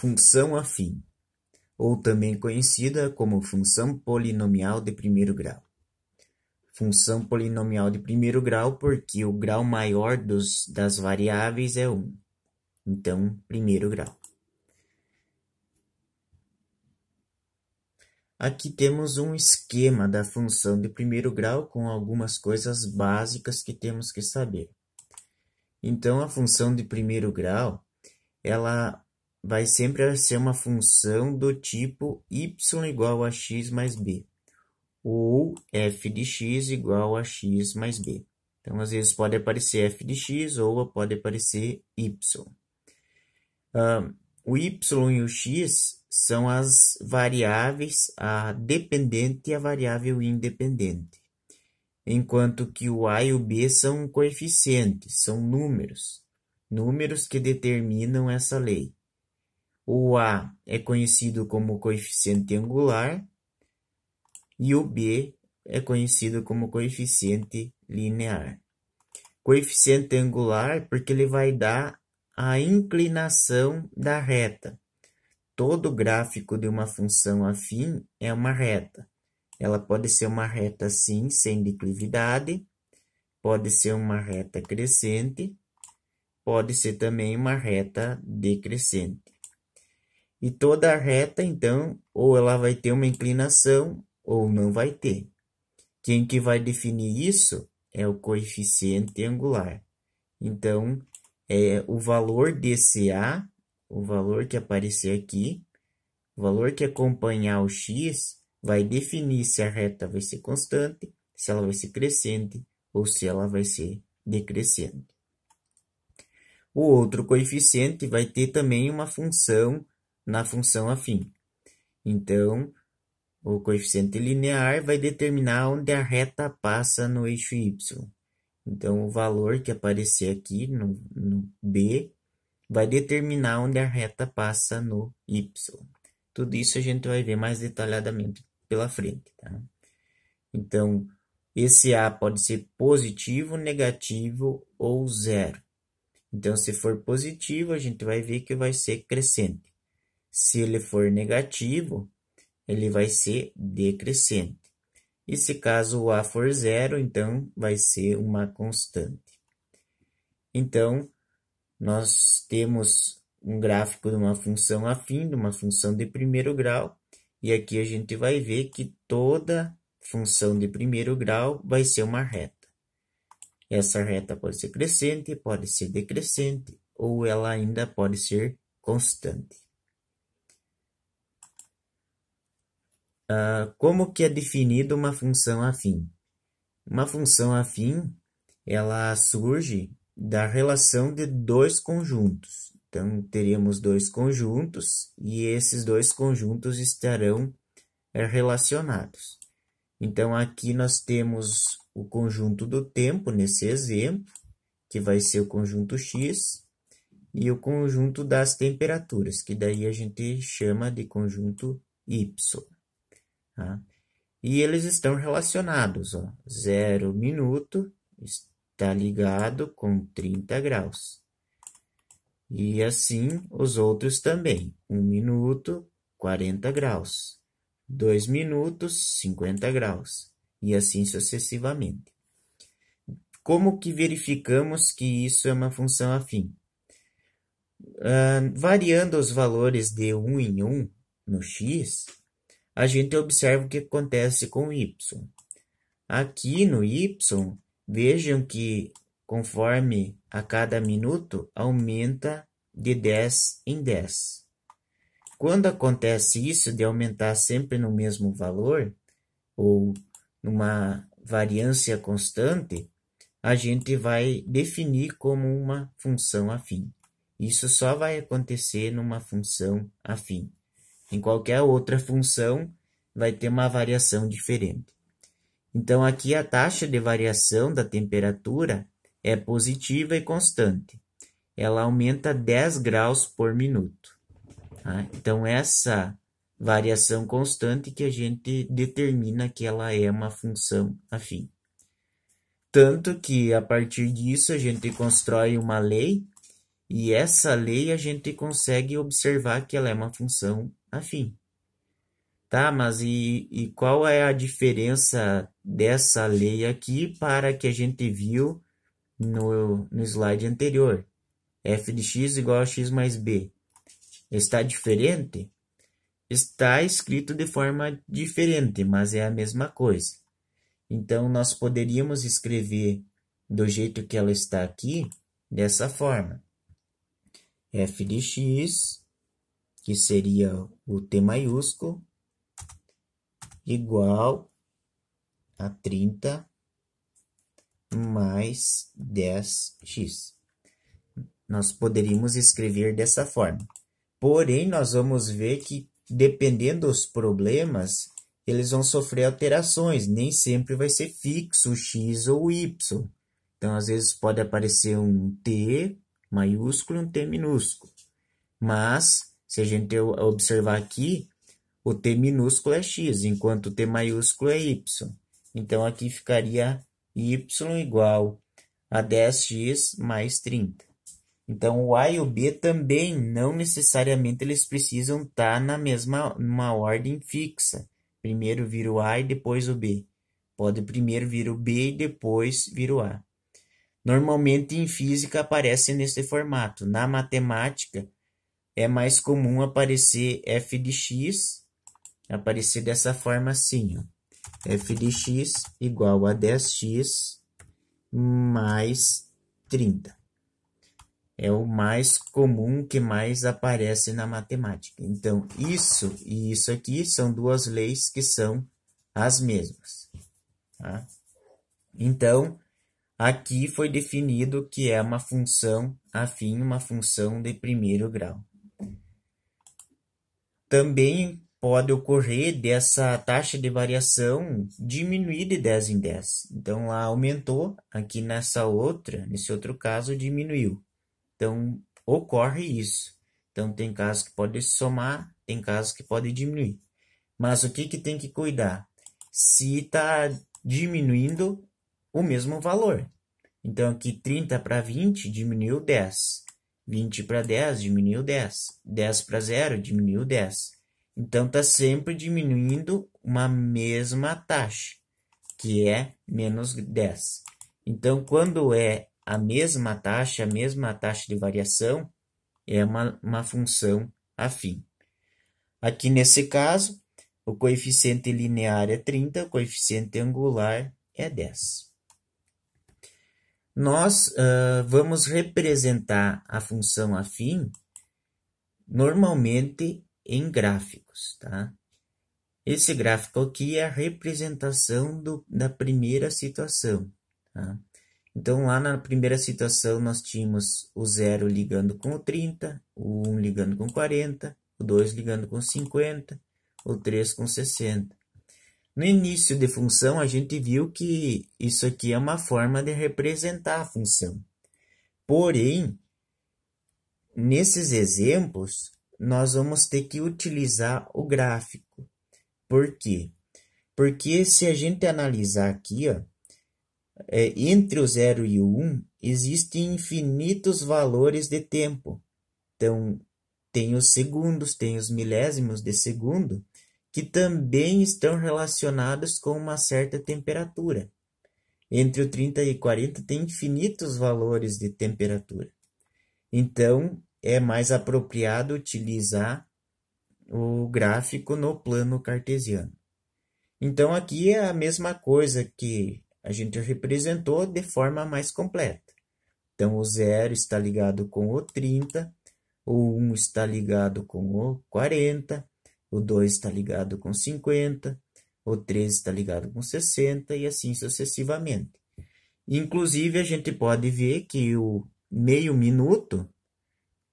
Função afim, ou também conhecida como função polinomial de primeiro grau. Função polinomial de primeiro grau porque o grau maior das variáveis é 1. Então, primeiro grau. Aqui temos um esquema da função de primeiro grau com algumas coisas básicas que temos que saber. Então, a função de primeiro grau, ela vai sempre ser uma função do tipo y igual a x mais b, ou f de x igual a x mais b. Então, às vezes pode aparecer f de x ou pode aparecer y. O y e o x são as variáveis, a dependente e a variável independente, enquanto que o a e o b são coeficientes, são números que determinam essa lei. O a é conhecido como coeficiente angular e o b é conhecido como coeficiente linear. Coeficiente angular porque ele vai dar a inclinação da reta. Todo gráfico de uma função afim é uma reta. Ela pode ser uma reta assim, sem declividade, pode ser uma reta crescente, pode ser também uma reta decrescente. E toda reta, então, ou ela vai ter uma inclinação ou não vai ter. Quem que vai definir isso é o coeficiente angular. Então, o valor desse a, o valor que aparecer aqui, o valor que acompanhar o x, vai definir se a reta vai ser constante, se ela vai ser crescente ou se ela vai ser decrescente. O outro coeficiente vai ter também uma função na função afim. Então, o coeficiente linear vai determinar onde a reta passa no eixo y. Então, o valor que aparecer aqui no B vai determinar onde a reta passa no y. Tudo isso a gente vai ver mais detalhadamente pela frente, tá? Então, esse a pode ser positivo, negativo ou zero. Então, se for positivo, a gente vai ver que vai ser crescente. Se ele for negativo, ele vai ser decrescente. E se caso o a for zero, então vai ser uma constante. Então, nós temos um gráfico de uma função afim, de uma função de primeiro grau, e aqui a gente vai ver que toda função de primeiro grau vai ser uma reta. Essa reta pode ser crescente, pode ser decrescente, ou ela ainda pode ser constante. Como que é definida uma função afim? Uma função afim, ela surge da relação de dois conjuntos. Então, teremos dois conjuntos e esses dois conjuntos estarão relacionados. Então, aqui nós temos o conjunto do tempo, nesse exemplo, que vai ser o conjunto x, e o conjunto das temperaturas, que daí a gente chama de conjunto y. Tá? E eles estão relacionados, ó. 0 minuto está ligado com 30 graus. E assim os outros também. 1 minuto, 40 graus. 2 minutos, 50 graus. E assim sucessivamente. Como que verificamos que isso é uma função afim? Variando os valores de 1 em 1 no x, a gente observa o que acontece com o y. Aqui no y, vejam que conforme a cada minuto, aumenta de 10 em 10. Quando acontece isso de aumentar sempre no mesmo valor, ou numa variância constante, a gente vai definir como uma função afim. Isso só vai acontecer numa função afim. Em qualquer outra função, vai ter uma variação diferente. Então, aqui a taxa de variação da temperatura é positiva e constante. Ela aumenta 10 graus por minuto. Tá? Então, essa variação constante que a gente determina que ela é uma função afim. Tanto que, a partir disso, a gente constrói uma lei E essa lei a gente consegue observar que ela é uma função afim. Tá, mas e qual é a diferença dessa lei aqui para a que a gente viu no slide anterior? F de x igual a x mais b. Está diferente? Está escrito de forma diferente, mas é a mesma coisa. Então, nós poderíamos escrever do jeito que ela está aqui, dessa forma. F de x, que seria o T maiúsculo, igual a 30 mais 10x. Nós poderíamos escrever dessa forma. Porém, nós vamos ver que, dependendo dos problemas, eles vão sofrer alterações. Nem sempre vai ser fixo o x ou o y. Então, às vezes, pode aparecer um T maiúsculo e um T minúsculo. Mas, se a gente observar aqui, o T minúsculo é x, enquanto o T maiúsculo é y. Então, aqui ficaria y igual a 10x mais 30. Então, o A e o B também, não necessariamente, eles precisam estar numa ordem fixa. Primeiro vir o A e depois o B. Pode primeiro vir o B e depois vir o A. Normalmente, em física, aparece nesse formato. Na matemática, é mais comum aparecer f de x, aparecer dessa forma assim, ó. F de x igual a 10x mais 30. É o mais comum que mais aparece na matemática. Então, isso e isso aqui são duas leis que são as mesmas. Tá? Então, aqui foi definido que é uma função afim, uma função de primeiro grau. Também pode ocorrer dessa taxa de variação diminuir de 10 em 10. Então, lá aumentou, aqui nesse outro caso, diminuiu. Então, ocorre isso. Então, tem casos que pode somar, tem casos que pode diminuir. Mas o que tem que cuidar? Se está diminuindo o mesmo valor. Então, aqui 30 para 20 diminuiu 10. 20 para 10 diminuiu 10. 10 para 0 diminuiu 10. Então, está sempre diminuindo uma mesma taxa, que é menos 10. Então, quando é a mesma taxa de variação, é uma função afim. Aqui nesse caso, o coeficiente linear é 30, o coeficiente angular é 10. Nós vamos representar a função afim normalmente em gráficos, tá? Esse gráfico aqui é a representação da primeira situação, tá? Então, lá na primeira situação, nós tínhamos o 0 ligando com o 30, o 1 ligando com 40, o 2 ligando com 50, o 3 com 60. No início de função, a gente viu que isso aqui é uma forma de representar a função. Porém, nesses exemplos, nós vamos ter que utilizar o gráfico. Por quê? Porque se a gente analisar aqui, ó, entre o 0 e o 1, existem infinitos valores de tempo. Então, tem os segundos, tem os milésimos de segundo, que também estão relacionados com uma certa temperatura. Entre o 30 e 40 tem infinitos valores de temperatura. Então, é mais apropriado utilizar o gráfico no plano cartesiano. Então, aqui é a mesma coisa que a gente representou de forma mais completa. Então, o 0 está ligado com o 30, o 1 está ligado com o 40, o 2 está ligado com 50, o 3 está ligado com 60 e assim sucessivamente. Inclusive, a gente pode ver que o meio minuto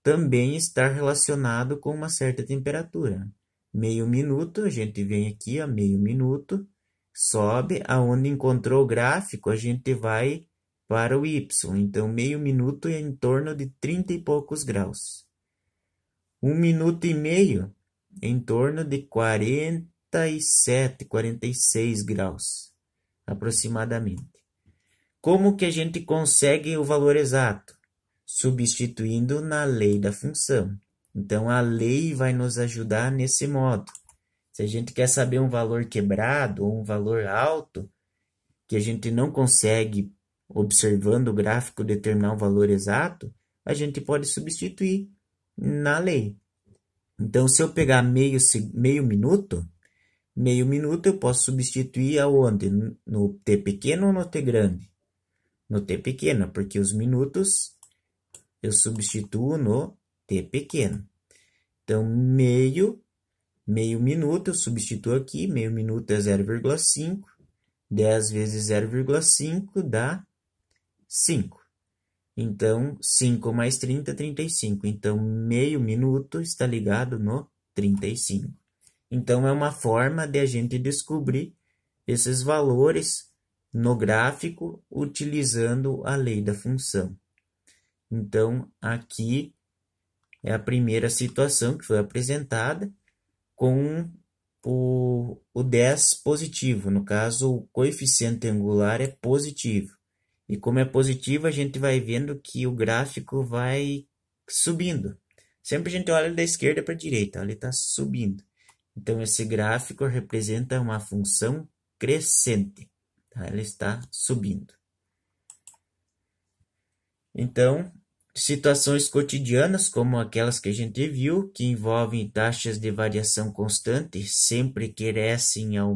também está relacionado com uma certa temperatura. Meio minuto, a gente vem aqui, meio minuto, sobe, aonde encontrou o gráfico, a gente vai para o Y. Então, meio minuto é em torno de 30 e poucos graus. 1 minuto e meio, em torno de 47, 46 graus, aproximadamente. Como que a gente consegue o valor exato? substituindo na lei da função. Então, a lei vai nos ajudar nesse modo. Se a gente quer saber um valor quebrado ou um valor alto, que a gente não consegue, observando o gráfico, determinar um valor exato, a gente pode substituir na lei. Então, se eu pegar meio minuto eu posso substituir aonde? No t pequeno ou no t grande? No t pequeno, porque os minutos eu substituo no t pequeno. Então, meio minuto eu substituo aqui, meio minuto é 0,5, 10 vezes 0,5 dá 5. Então, 5 mais 30, 35. Então, meio minuto está ligado no 35. Então, é uma forma de a gente descobrir esses valores no gráfico utilizando a lei da função. Então, aqui é a primeira situação que foi apresentada com o 10 positivo. No caso, o coeficiente angular é positivo. E como é positivo, a gente vai vendo que o gráfico vai subindo. Sempre a gente olha da esquerda para a direita, ele está subindo. Então, esse gráfico representa uma função crescente. Tá? Ela está subindo. Então, situações cotidianas, como aquelas que a gente viu, que envolvem taxas de variação constante, sempre crescem ao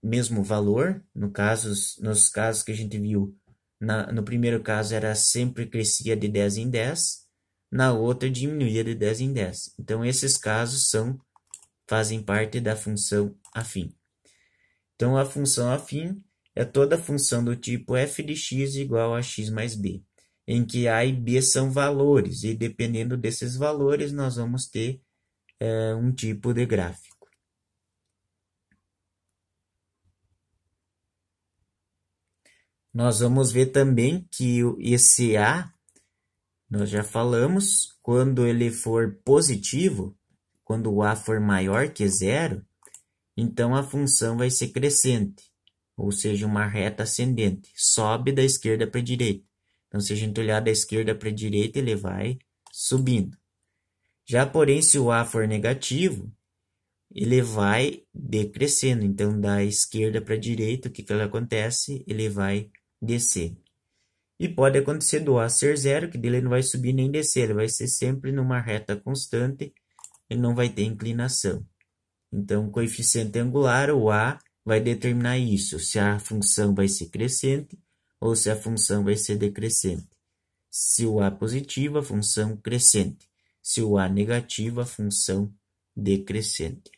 mesmo valor. Nos casos que a gente viu, no primeiro caso era sempre crescia de 10 em 10, na outra diminuía de 10 em 10. Então, esses casos fazem parte da função afim. Então, a função afim é toda função do tipo f de x igual a x mais b, em que a e b são valores, e dependendo desses valores, nós vamos ter um tipo de gráfico. Nós vamos ver também que esse a, nós já falamos, quando ele for positivo, quando o a for maior que zero, então a função vai ser crescente, ou seja, uma reta ascendente, sobe da esquerda para a direita. Então, se a gente olhar da esquerda para a direita, ele vai subindo. Já, porém, se o a for negativo, ele vai decrescendo. Então, da esquerda para a direita, o que acontece? Ele vai descer. E pode acontecer do a ser zero, que dele não vai subir nem descer, ele vai ser sempre numa reta constante, ele não vai ter inclinação. Então, o coeficiente angular, o a, vai determinar isso, se a função vai ser crescente ou se a função vai ser decrescente. Se o a positivo, a função crescente. Se o a negativo, a função decrescente.